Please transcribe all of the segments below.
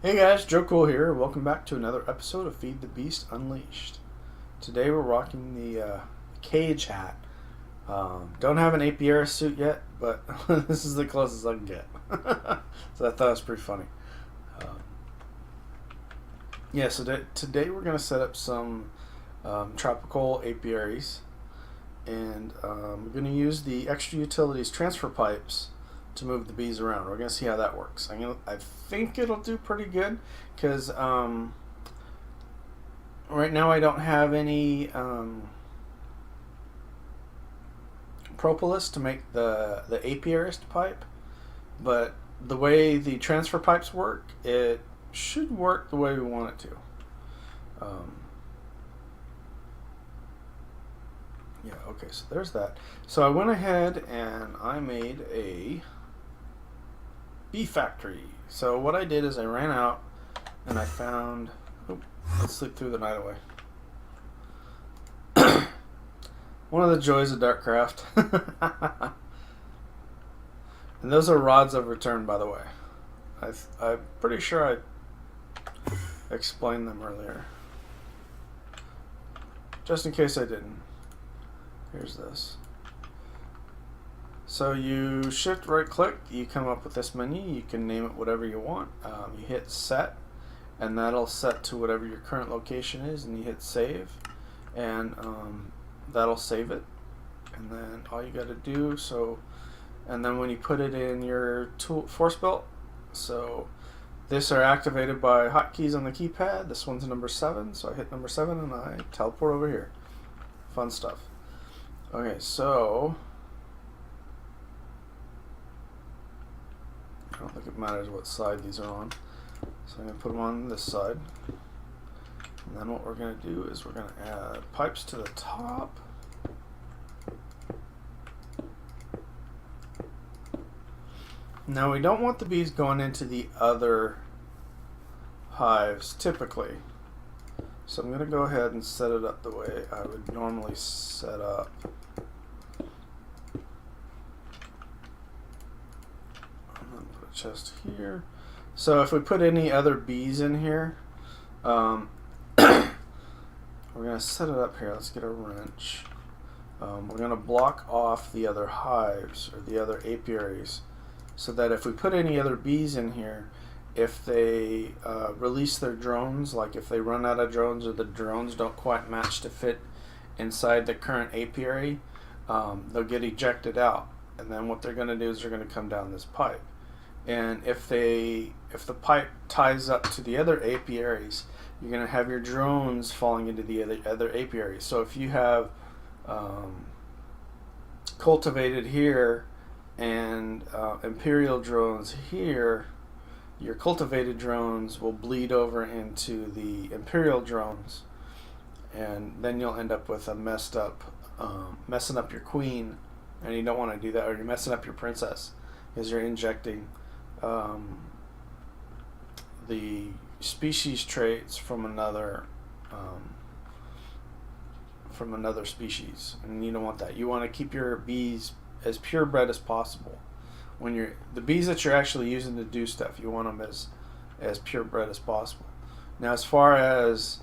Hey guys, Joe Cool here. Welcome back to another episode of Feed the Beast Unleashed. Today we're rocking the cage hat. Don't have an apiary suit yet, but this is the closest I can get. So I thought it was pretty funny. Um, yeah, so today we're going to set up some tropical apiaries, and we're going to use the extra utilities transfer pipes to move the bees around. We're gonna see how that works. I think it'll do pretty good because right now I don't have any propolis to make the apiarist pipe, but the way the transfer pipes work, it should work the way we want it to. Yeah, okay, so there's that. So I went ahead and I made a bee factory. So what I did is I ran out and I found. Let's sleep through the night away. One of the joys of Darkcraft. And those are rods of return, by the way. I'm pretty sure I explained them earlier. Just in case I didn't. Here's this. So you shift right click, you come up with this menu, you can name it whatever you want. You hit set, and that'll set to whatever your current location is, and you hit save, and that'll save it. And then all you got to do, and then when you put it in your force belt, so this are activated by hotkeys on the keypad. This one's number 7, so I hit number 7 and I teleport over here. Fun stuff. Okay, so I don't think it matters what side these are on. So I'm going to put them on this side. And then what we're going to do is we're going to add pipes to the top. Now we don't want the bees going into the other hives typically. So I'm going to go ahead and set it up the way I would normally set up. Chest here. So if we put any other bees in here, we're going to set it up here. Let's get a wrench. We're going to block off the other hives or the other apiaries so that if we put any other bees in here, if they release their drones, like if they run out of drones or the drones don't quite match to fit inside the current apiary, they'll get ejected out. And then what they're going to do is they're going to come down this pipe. And if the pipe ties up to the other apiaries, you're going to have your drones falling into the other apiaries. So if you have cultivated here and imperial drones here, your cultivated drones will bleed over into the imperial drones, and then you'll end up with a messing up your queen, and you don't want to do that, or you're messing up your princess because you're injecting the species traits from another species, and you don't want that. You want to keep your bees as purebred as possible. When the bees that you're actually using to do stuff, you want them as purebred as possible. Now, as far as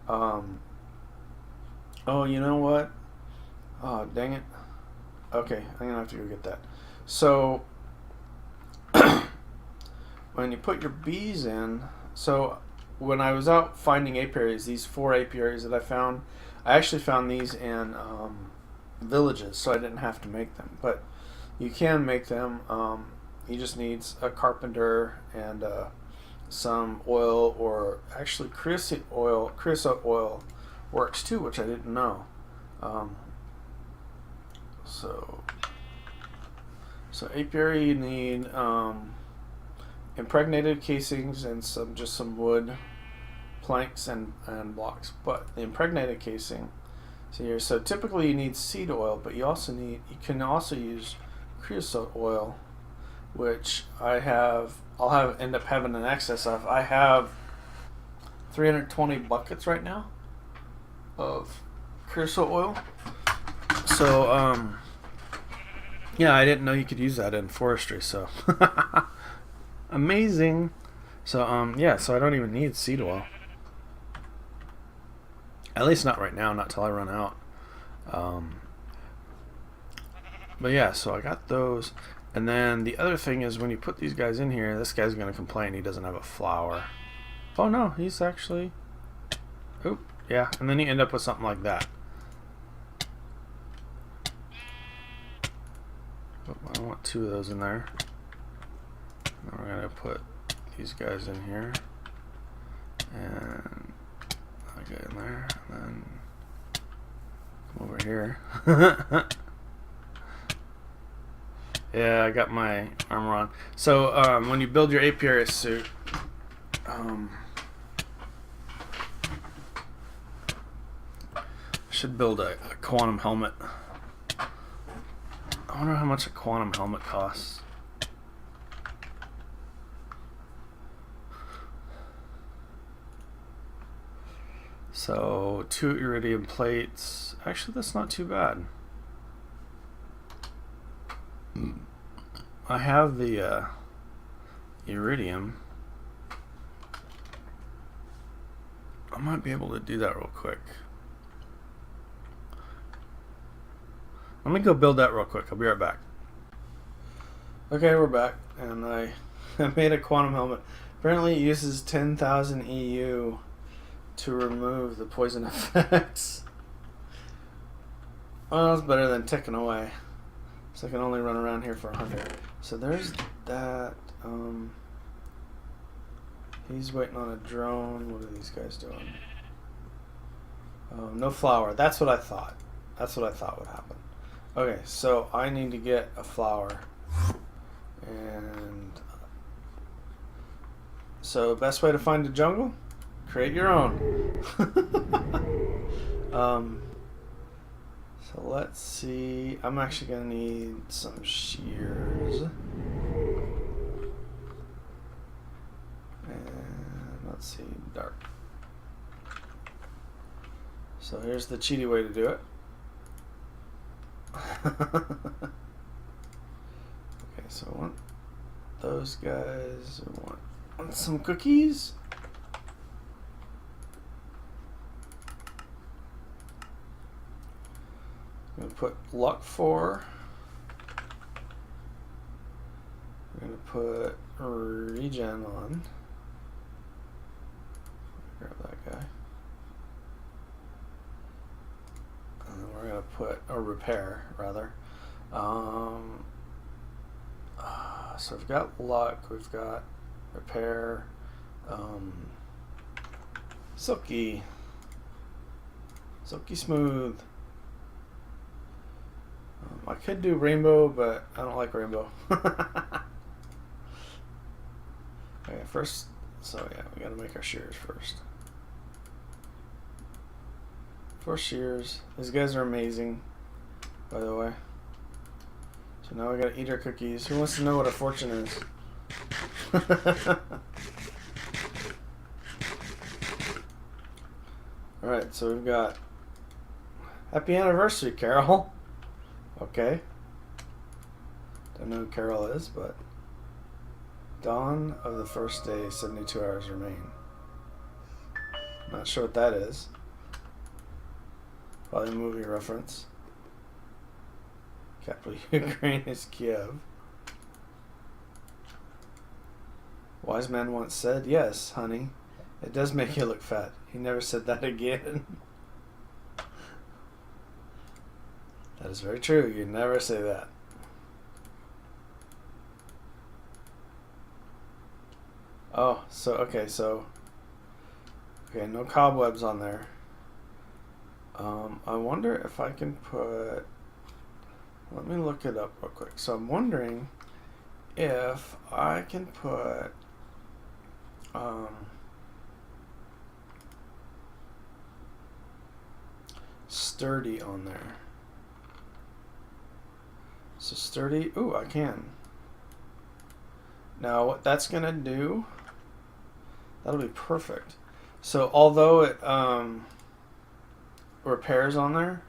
oh, you know what? Oh, dang it. Okay, I'm gonna have to go get that. So when you put your bees in, so when I was out finding apiaries, these 4 apiaries that I found, I actually found these in villages, so I didn't have to make them. But you can make them. You just need a carpenter and some oil, or actually creosote oil. Creosote oil works too, which I didn't know. So apiary, you need impregnated casings and some wood planks and blocks. But the impregnated casing, so typically you need seed oil, but you can also use creosote oil, which I'll end up having an excess of. I have 320 buckets right now of creosote oil. So yeah, I didn't know you could use that in forestry, so amazing. So yeah, so I don't even need seed oil. At least not right now, not till I run out. But yeah, so I got those. And then the other thing is when you put these guys in here, this guy's going to complain he doesn't have a flower. Oh no, he's actually... Oop, yeah, and then you end up with something like that. I want 2 of those in there. Now we're going to put these guys in here. And that guy in there. And then come over here. Yeah, I got my armor on. So when you build your apiary suit, should build a quantum helmet. I wonder how much a quantum helmet costs. So 2 iridium plates. Actually, that's not too bad. I have the iridium. I might be able to do that real quick. Let me go build that real quick. I'll be right back. Okay, we're back, and I made a quantum helmet. Apparently it uses 10,000 EU to remove the poison effects. Well, it's better than ticking away. So I can only run around here for 100. So there's that. He's waiting on a drone. What are these guys doing? No flower. That's what I thought. That's what I thought would happen. Okay, so I need to get a flower. And so best way to find a jungle? Create your own. So let's see. I'm actually going to need some shears. And let's see, dark. So here's the cheaty way to do it. Okay, so I want those guys. I want some cookies. I'm going to put luck 4. We're going to put regen on. Grab that guy. And then we're going to put a repair, rather. So we've got luck, we've got repair, silky smooth. I could do rainbow, but I don't like rainbow. Okay, first, so yeah, we gotta make our shears first. 4 shears. These guys are amazing, by the way. So now we gotta eat our cookies. Who wants to know what a fortune is? Alright, so we've got happy anniversary, Carol. Okay. Don't know who Carol is, but dawn of the first day, 72 hours remain. Not sure what that is. Probably a movie reference. Capital Ukraine is Kiev. Wise man once said, yes, honey, it does make you look fat. He never said that again. That is very true. You never say that. Oh, so, okay, no cobwebs on there. I wonder if I can put, let me look it up real quick. So I'm wondering if I can put, sturdy on there. So sturdy, ooh, I can. Now what that's gonna do, that'll be perfect. So although it repairs on there,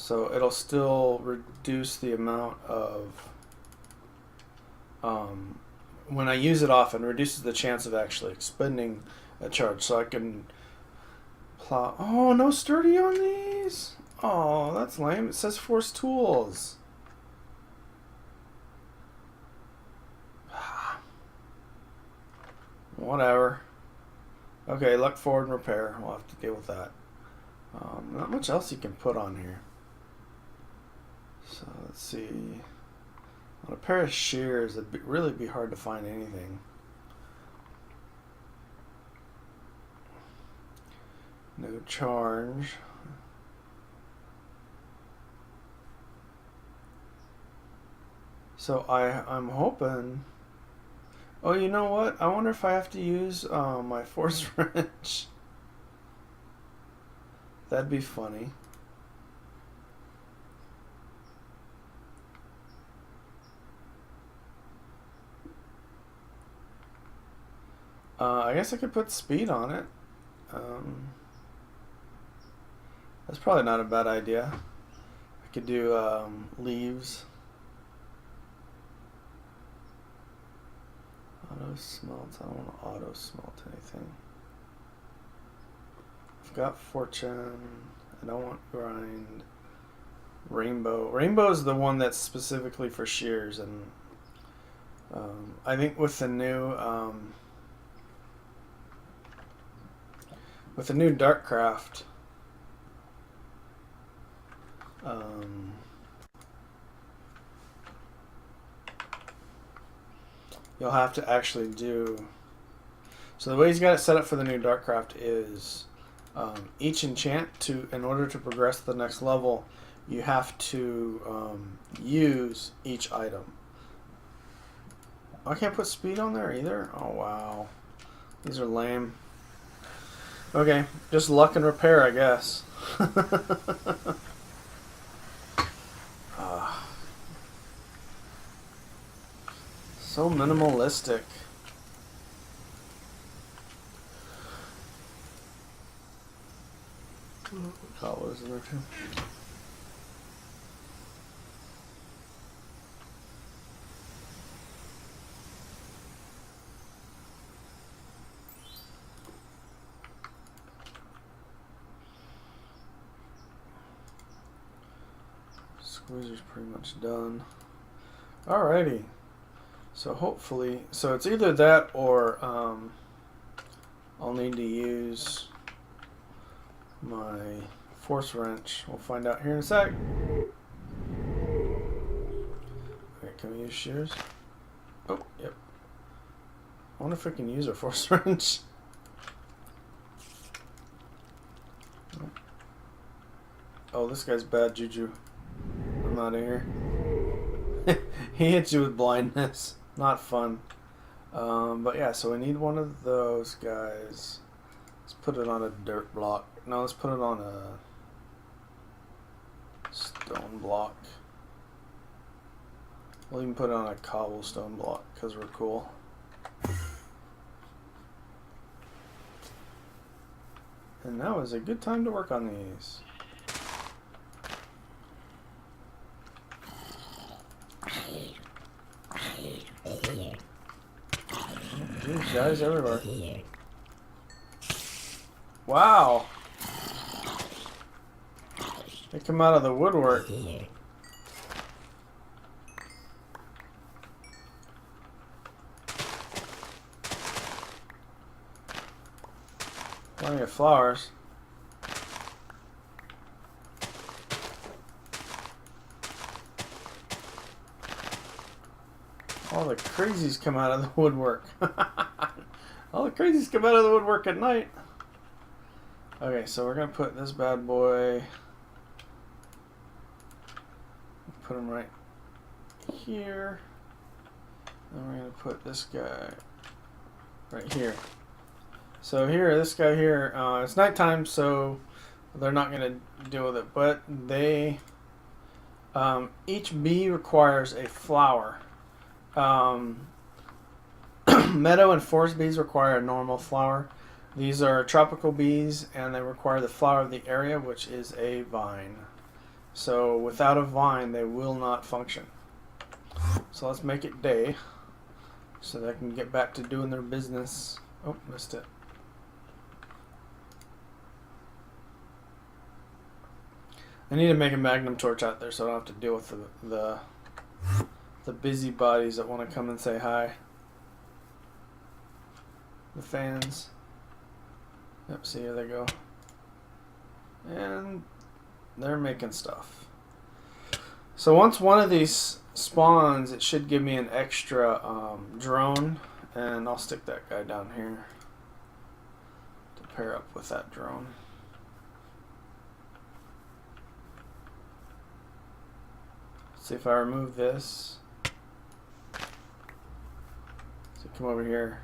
So it'll still reduce the amount of, when I use it often, reduces the chance of actually expending a charge. So I can plow. Oh, no sturdy on these? Oh, that's lame. It says force tools. Whatever. Okay, luck forward and repair. We'll have to deal with that. Not much else you can put on here. So let's see. On a pair of shears, it'd really be hard to find anything. No charge. So I'm hoping. Oh, you know what? I wonder if I have to use my force wrench. That'd be funny. I guess I could put speed on it. That's probably not a bad idea. I could do leaves. Auto smelt. I don't want to auto smelt anything. I've got fortune. I don't want grind. Rainbow. Rainbow is the one that's specifically for shears, and I think with the new Darkcraft, you'll have to actually do. So the way he's got it set up for the new Darkcraft is each enchant in order to progress to the next level, you have to use each item. I can't put speed on there either. Oh wow, these are lame. Okay, just luck and repair, I guess. So minimalistic. Collars in there too. Squeezer's pretty much done. Alrighty. So hopefully, so it's either that or I'll need to use my force wrench. We'll find out here in a sec. Okay, can we use shears? Oh, yep. I wonder if I can use a force wrench. Oh, this guy's bad juju. I'm out of here. He hits you with blindness. Not fun. But yeah, so we need one of those guys. Let's put it on a dirt block. No, let's put it on a stone block. We'll even put it on a cobblestone block because we're cool. And now is a good time to work on these. These guys everywhere. Wow. They come out of the woodwork. Plenty of flowers. All the crazies come out of the woodwork. All the crazies come out of the woodwork at night. Okay, so we're going to put this bad boy, put him right here. And we're going to put this guy right here. So here, this guy here, it's nighttime, so they're not going to deal with it. But they, each bee requires a flower. Meadow and forest bees require a normal flower. These are tropical bees, and they require the flower of the area, which is a vine. So without a vine, they will not function. So let's make it day so they can get back to doing their business. Oh, missed it. I need to make a magnum torch out there so I don't have to deal with the busybodies that want to come and say hi. The fans. Yep, see, here they go. And they're making stuff. So once one of these spawns, it should give me an extra drone, and I'll stick that guy down here to pair up with that drone. Let's see if I remove this. So come over here.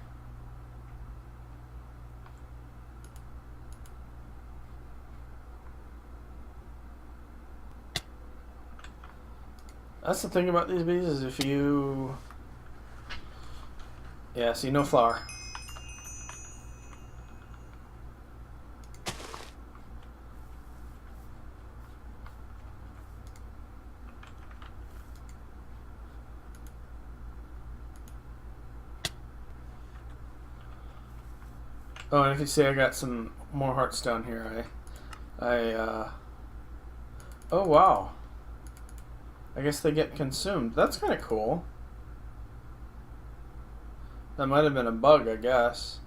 That's the thing about these bees, is if you... Yeah, see, no flower. Oh, and if you see, I got some more hearts down here. Oh, wow. I guess they get consumed. That's kind of cool. That might have been a bug, I guess.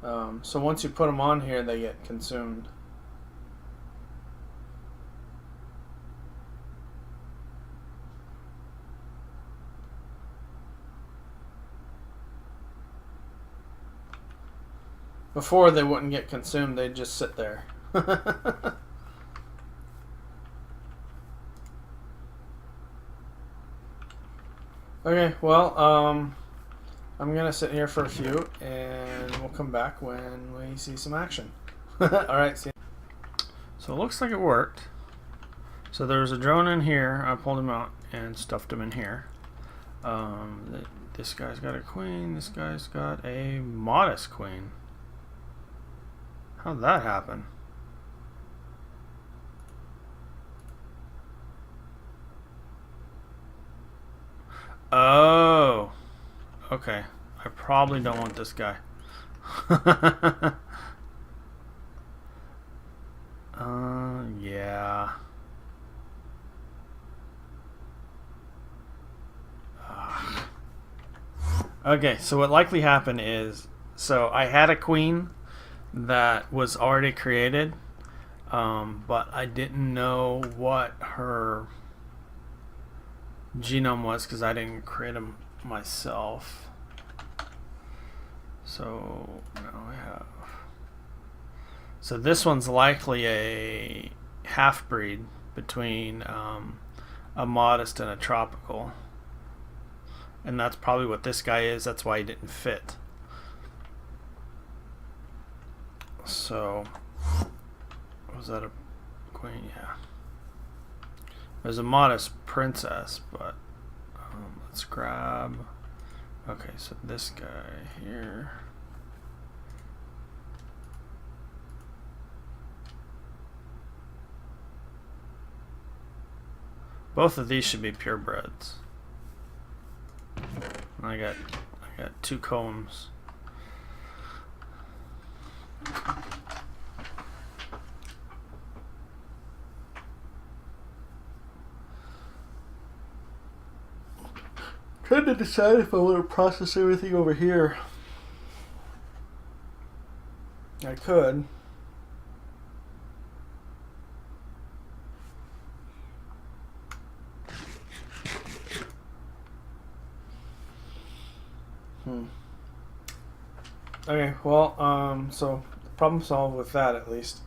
So once you put them on here, they get consumed. Before, they wouldn't get consumed, they'd just sit there. Okay, well, I'm gonna sit here for a few, and we'll come back when we see some action. Alright, see you. So it looks like it worked. So there's a drone in here. I pulled him out and stuffed him in here. This guy's got a queen. This guy's got a modest queen. How'd that happen? Oh, okay. I probably don't want this guy. Yeah. Okay, so what likely happened is, so I had a queen that was already created, but I didn't know what her genome was because I didn't create them myself. So now I have. So this one's likely a half-breed between a modest and a tropical, and that's probably what this guy is. That's why he didn't fit. So was that a queen? Yeah. There's a modest princess, but let's grab. Okay, so this guy here. Both of these should be purebreds. I got 2 combs. Trying to decide if I want to process everything over here. I could. Okay, well, so problem solved with that at least.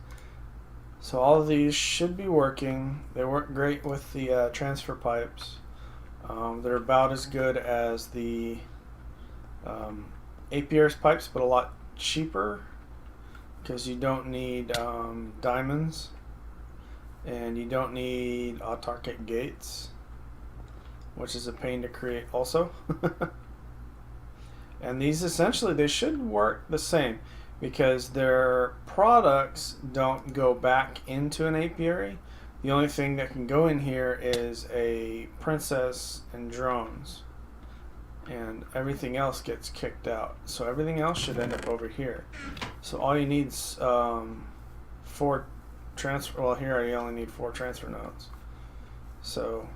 So all of these should be working. They work great with the transfer pipes. They're about as good as the APR's pipes, but a lot cheaper because you don't need diamonds and you don't need autarkic gates, which is a pain to create also. And these essentially, they should work the same. because their products don't go back into an apiary. The only thing that can go in here is a princess and drones, and everything else gets kicked out. So everything else should end up over here. So all you need is 4 transfer. Well, here I only need 4 transfer nodes. So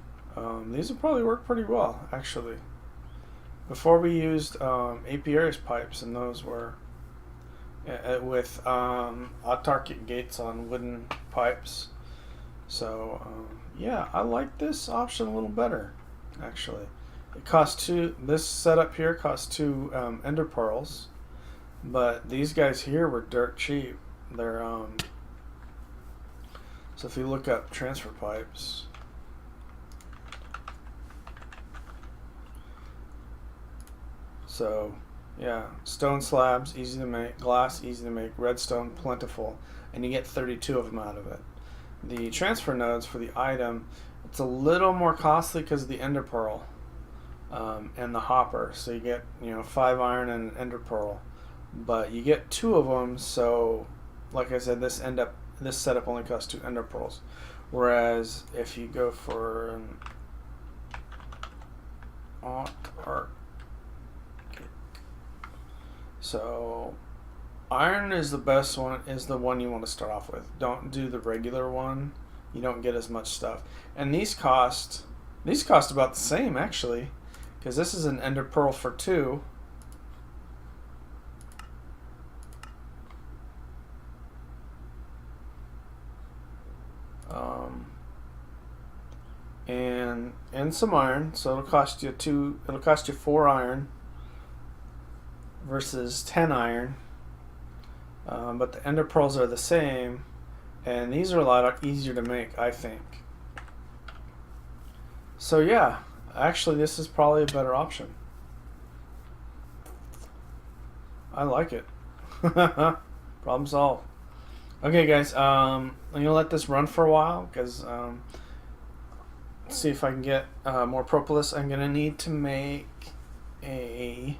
these will probably work pretty well, actually. Before we used apiaries pipes, and those were with autarkic gates on wooden pipes. So yeah, I like this option a little better, actually. It costs 2. This setup here costs 2 ender pearls, but these guys here were dirt cheap. They're so if you look up transfer pipes, so yeah, stone slabs easy to make, glass easy to make, redstone plentiful, and you get 32 of them out of it. The transfer nodes for the item, it's a little more costly because of the ender pearl and the hopper. So you get 5 iron and an ender pearl, but you get 2 of them. So like I said, this setup only costs 2 ender pearls, whereas if you go for an autarkic, so iron is the best one, is the one you want to start off with. Don't do the regular one. You don't get as much stuff. And these cost about the same, actually, because this is an ender pearl for 2. And some iron, so it'll cost you 2. It'll cost you 4 iron versus 10 iron. But the ender pearls are the same, and these are a lot easier to make, I think. So yeah, actually this is probably a better option. I like it. Problem solved. Okay guys, I'm gonna let this run for a while because let's see if I can get more propolis. I'm gonna need to make a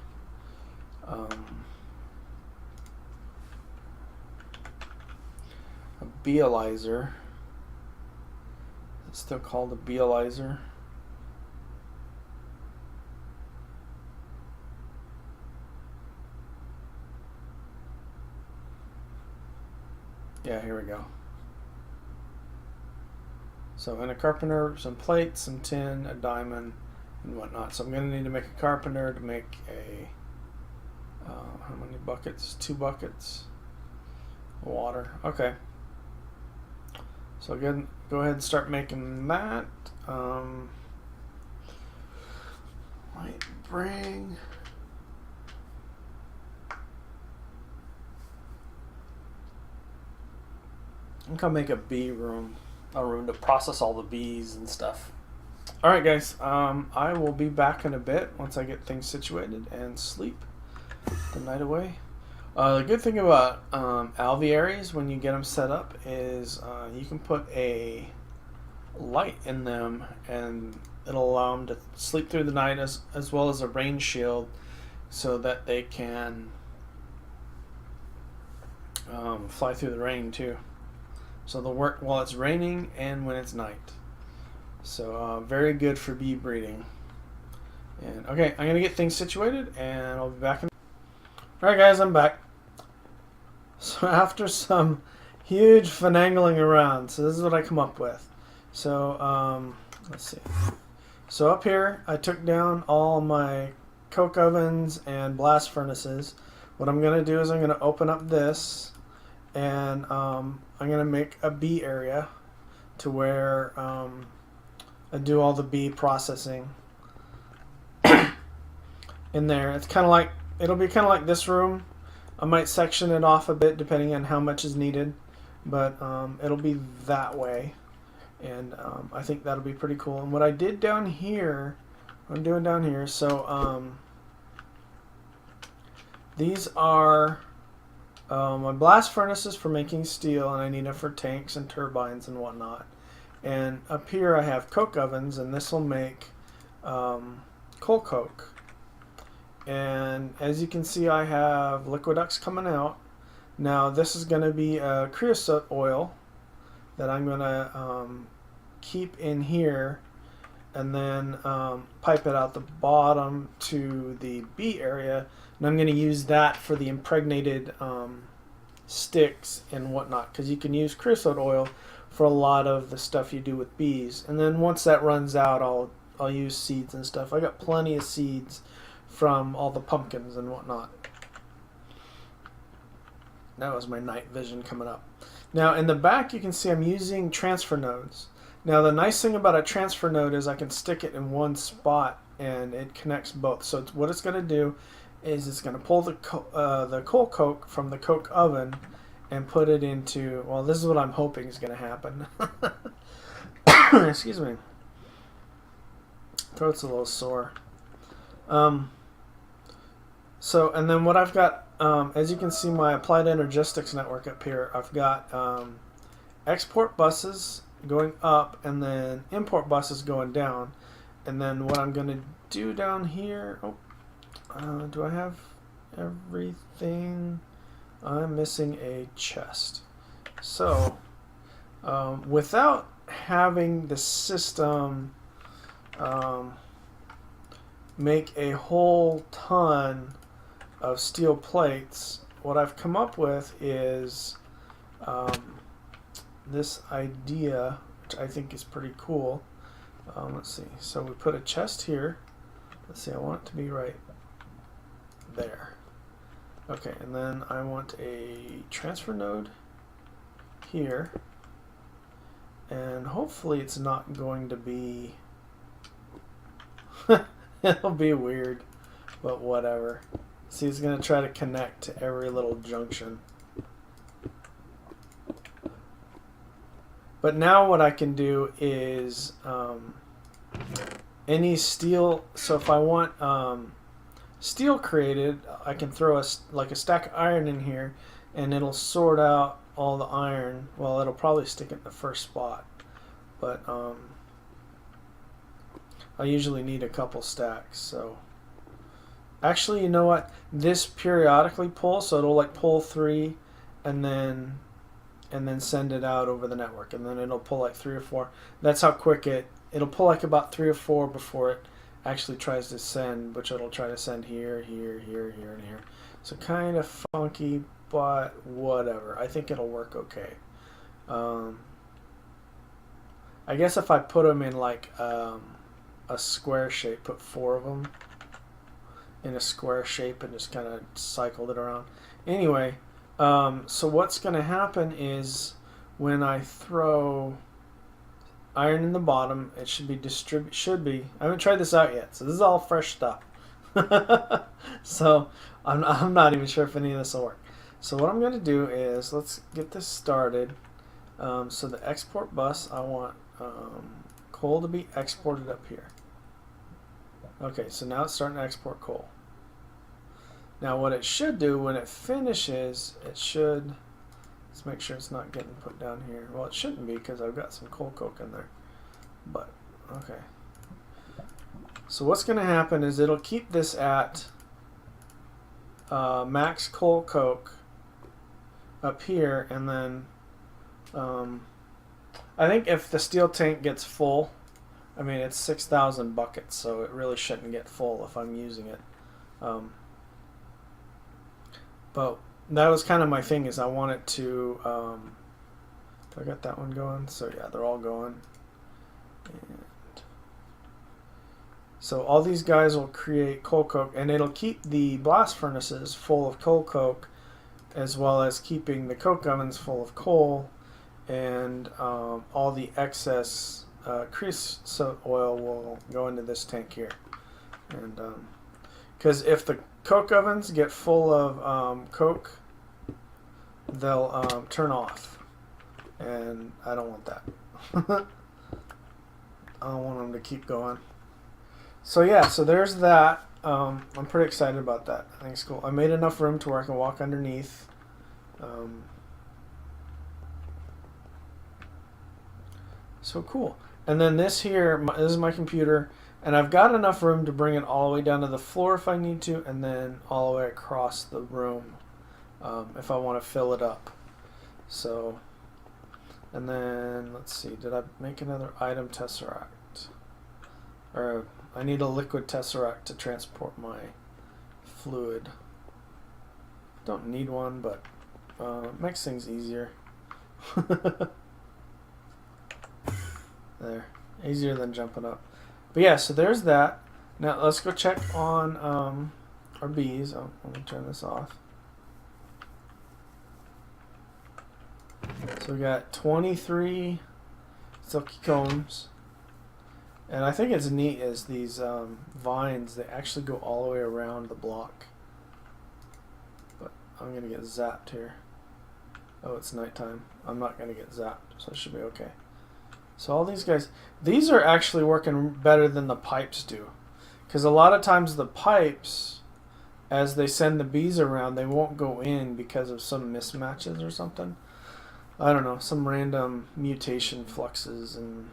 beealizer. It's still called a beealizer. Yeah, here we go. So in a carpenter, some plates, some tin, a diamond, and whatnot. So I'm going to need to make a carpenter to make a how many buckets? 2 buckets of water. Okay. So again, go ahead and start making that. Might bring. I think I'll make a bee room, a room to process all the bees and stuff. All right, guys. I will be back in a bit once I get things situated and sleep the night away. The good thing about alvearies when you get them set up is you can put a light in them, and it'll allow them to sleep through the night as well as a rain shield, so that they can fly through the rain too. So they'll work while it's raining and when it's night. So very good for bee breeding. And okay, I'm gonna get things situated, and I'll be back in. All right, guys, I'm back. So after some huge finagling around, so this is what I come up with. So let's see. So up here, I took down all my coke ovens and blast furnaces. What I'm gonna do is I'm gonna open up this, and I'm gonna make a bee area to where I do all the bee processing in there. It's kind of like, it'll be kind of like this room. I might section it off a bit depending on how much is needed, but it'll be that way, and I think that'll be pretty cool. And what I did down here, what I'm doing down here, so these are my blast furnaces for making steel, and I need it for tanks and turbines and whatnot. And up here I have coke ovens, and this will make coal coke. And as you can see, I have liquid ducts coming out. Now this is going to be a creosote oil that I'm going to keep in here, and then pipe it out the bottom to the bee area, and I'm going to use that for the impregnated sticks and whatnot, because you can use creosote oil for a lot of the stuff you do with bees. And then once that runs out, I'll use seeds and stuff. I got plenty of seeds from all the pumpkins and whatnot. That was my night vision coming up. Now in the back you can see I'm using transfer nodes. Now the nice thing about a transfer node is I can stick it in one spot and it connects both. So what it's going to do is it's going to pull the coal coke from the coke oven and put it into, well, this is what I'm hoping is going to happen. Excuse me. Throat's a little sore. So, and then what I've got, as you can see my applied energistics network up here, I've got export buses going up and then import buses going down. And then what I'm going to do down here, do I have everything? I'm missing a chest. So, without having the system make a whole ton of steel plates, what I've come up with is this idea, which I think is pretty cool. Let's see. So we put a chest here. Let's see. I want it to be right there. Okay, and then I want a transfer node here, and hopefully it's not going to be it'll be weird, but whatever. See, it's going to try to connect to every little junction. But now what I can do is any steel, so if I want steel created, I can throw like a stack of iron in here and it'll sort out all the iron. Well, it'll probably stick it in the first spot, but I usually need a couple stacks. So actually, you know what, this periodically pulls, so it'll like pull 3 and then send it out over the network, and then it'll pull like 3 or 4. That's how quick it'll pull, like about 3 or 4 before it actually tries to send, which it'll try to send here, here, here, here, and here. So kind of funky, but whatever. I think it'll work okay. I guess if I put them in like a square shape, put 4 of them in a square shape and just kind of cycled it around. Anyway, so what's going to happen is when I throw iron in the bottom, it should be I haven't tried this out yet, so this is all fresh stuff. So I'm not even sure if any of this will work. So what I'm going to do is, let's get this started. So the export bus, I want coal to be exported up here. Okay, so now it's starting to export coal. Now what it should do when it finishes, it should, let's make sure it's not getting put down here. Well, it shouldn't be because I've got some coal coke in there. But, okay. So what's going to happen is it'll keep this at max coal coke up here, and then I think if the steel tank gets full, I mean it's 6,000 buckets, so it really shouldn't get full if I'm using it. But that was kind of my thing, is I want it to, do I got that one going? So yeah, they're all going. And so all these guys will create coal coke, and it'll keep the blast furnaces full of coal coke, as well as keeping the coke ovens full of coal, and all the excess creosote oil will go into this tank here. And because if the coke ovens get full of coke, they'll turn off, and I don't want that. I don't want them to keep going. So yeah, so there's that. I'm pretty excited about that. I think it's cool. I made enough room to where I can walk underneath. So cool. And then this here, this is my computer, and I've got enough room to bring it all the way down to the floor if I need to, and then all the way across the room if I want to fill it up. So, and then let's see, did I make another item tesseract? Or I need a liquid tesseract to transport my fluid. Don't need one, but it makes things easier. There, easier than jumping up. But yeah, so there's that. Now let's go check on our bees. Oh, let me turn this off. So we got 23 silky combs. And I think it's neat is these vines, they actually go all the way around the block. But I'm going to get zapped here. Oh, it's nighttime. I'm not going to get zapped, so it should be okay. So all these guys, these are actually working better than the pipes do. Because a lot of times the pipes, as they send the bees around, they won't go in because of some mismatches or something. I don't know, some random mutation fluxes and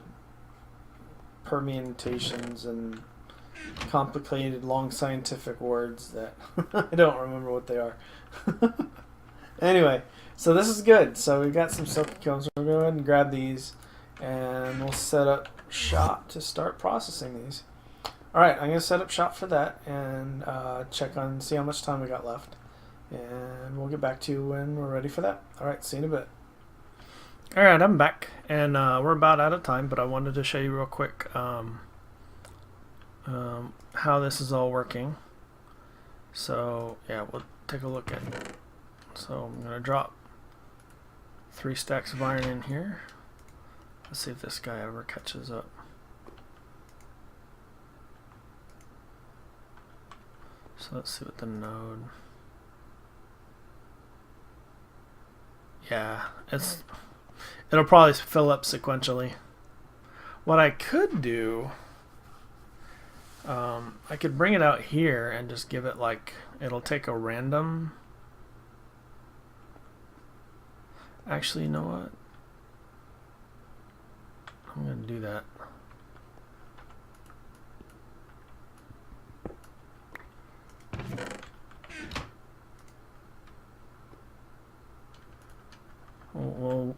permutations and complicated long scientific words that I don't remember what they are. Anyway, so this is good. So we've got some silky combs. We'll go ahead and grab these and we'll set up shop to start processing these. Alright, I'm going to set up shop for that and check on, see how much time we got left. And we'll get back to you when we're ready for that. Alright, see you in a bit. Alright, I'm back, and we're about out of time, but I wanted to show you real quick how this is all working. So, yeah, we'll take a look at it. So, I'm going to drop 3 stacks of iron in here. Let's see if this guy ever catches up. So, let's see what the node... Yeah, it'll probably fill up sequentially. What I could do, I could bring it out here and just give it like, it'll take a random. Actually, you know what? I'm going to do that.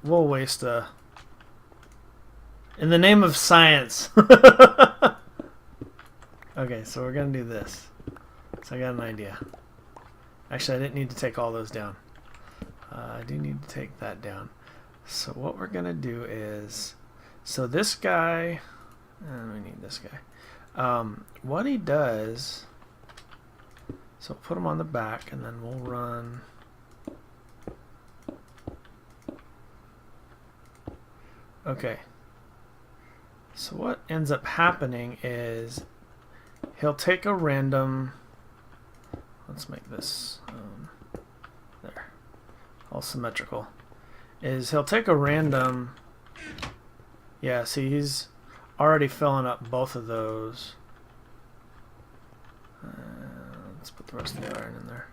We'll waste a... In the name of science. Okay, so we're going to do this. So I got an idea. Actually, I didn't need to take all those down. I do need to take that down. So what we're going to do is... So this guy... And we need this guy. What he does... So we'll put him on the back, and then we'll run... Okay, so what ends up happening is he'll take a random, let's make this there, all symmetrical, is he'll take a random, yeah, see he's already filling up both of those. Let's put the rest of the iron in there.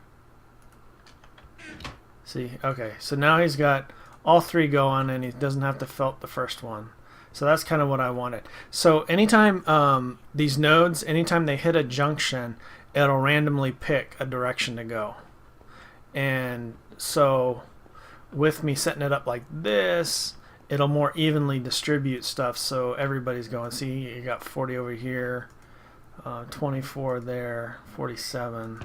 See, okay, so now he's got all 3 go on and he doesn't have to fill up the first one. So that's kind of what I wanted. So anytime these nodes, anytime they hit a junction, it'll randomly pick a direction to go. And so with me setting it up like this, it'll more evenly distribute stuff so everybody's going. See, you got 40 over here, 24 there, 47.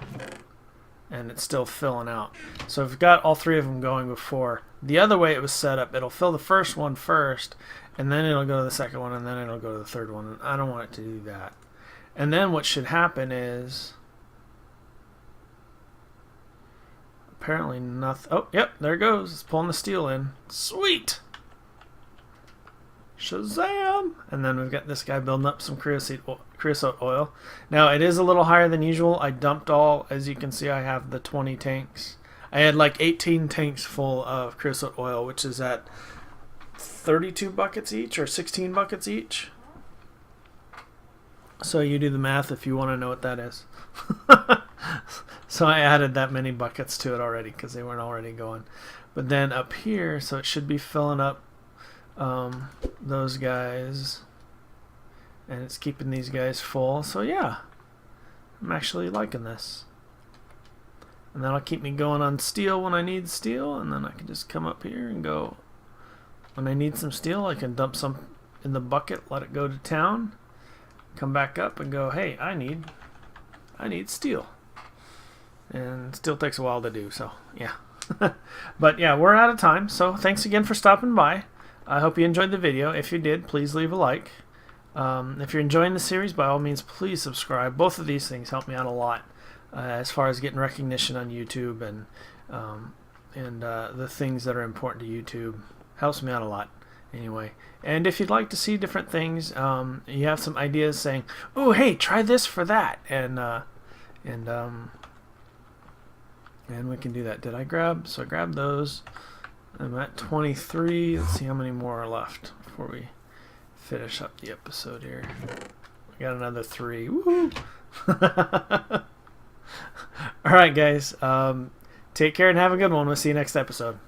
And it's still filling out. So if you've got all 3 of them going before, the other way it was set up, it'll fill the first one first, and then it'll go to the second one, and then it'll go to the third one. And I don't want it to do that. And then what should happen is, apparently nothing. Oh, yep, there it goes. It's pulling the steel in. Sweet! Shazam! And then we've got this guy building up some creosote oil. Now it is a little higher than usual. I dumped all, as you can see, I have the 20 tanks. I had like 18 tanks full of creosote oil, which is at 32 buckets each or 16 buckets each. So you do the math if you want to know what that is. So I added that many buckets to it already because they weren't already going. But then up here, so it should be filling up those guys, and it's keeping these guys full. So yeah, I'm actually liking this. And that'll keep me going on steel when I need steel, and then I can just come up here and go, when I need some steel, I can dump some in the bucket, let it go to town, come back up and go, hey, I need steel. And steel takes a while to do, so yeah. But yeah, we're out of time, so thanks again for stopping by. I hope you enjoyed the video. If you did, please leave a like. If you're enjoying the series, by all means, please subscribe. Both of these things help me out a lot as far as getting recognition on YouTube and the things that are important to YouTube. Helps me out a lot anyway. And if you'd like to see different things, you have some ideas saying, oh, hey, try this for that. And we can do that. Did I grab? So I grabbed those. I'm at 23. Let's see how many more are left before we finish up the episode here. We got another 3. Woohoo! All right, guys. Take care and have a good one. We'll see you next episode.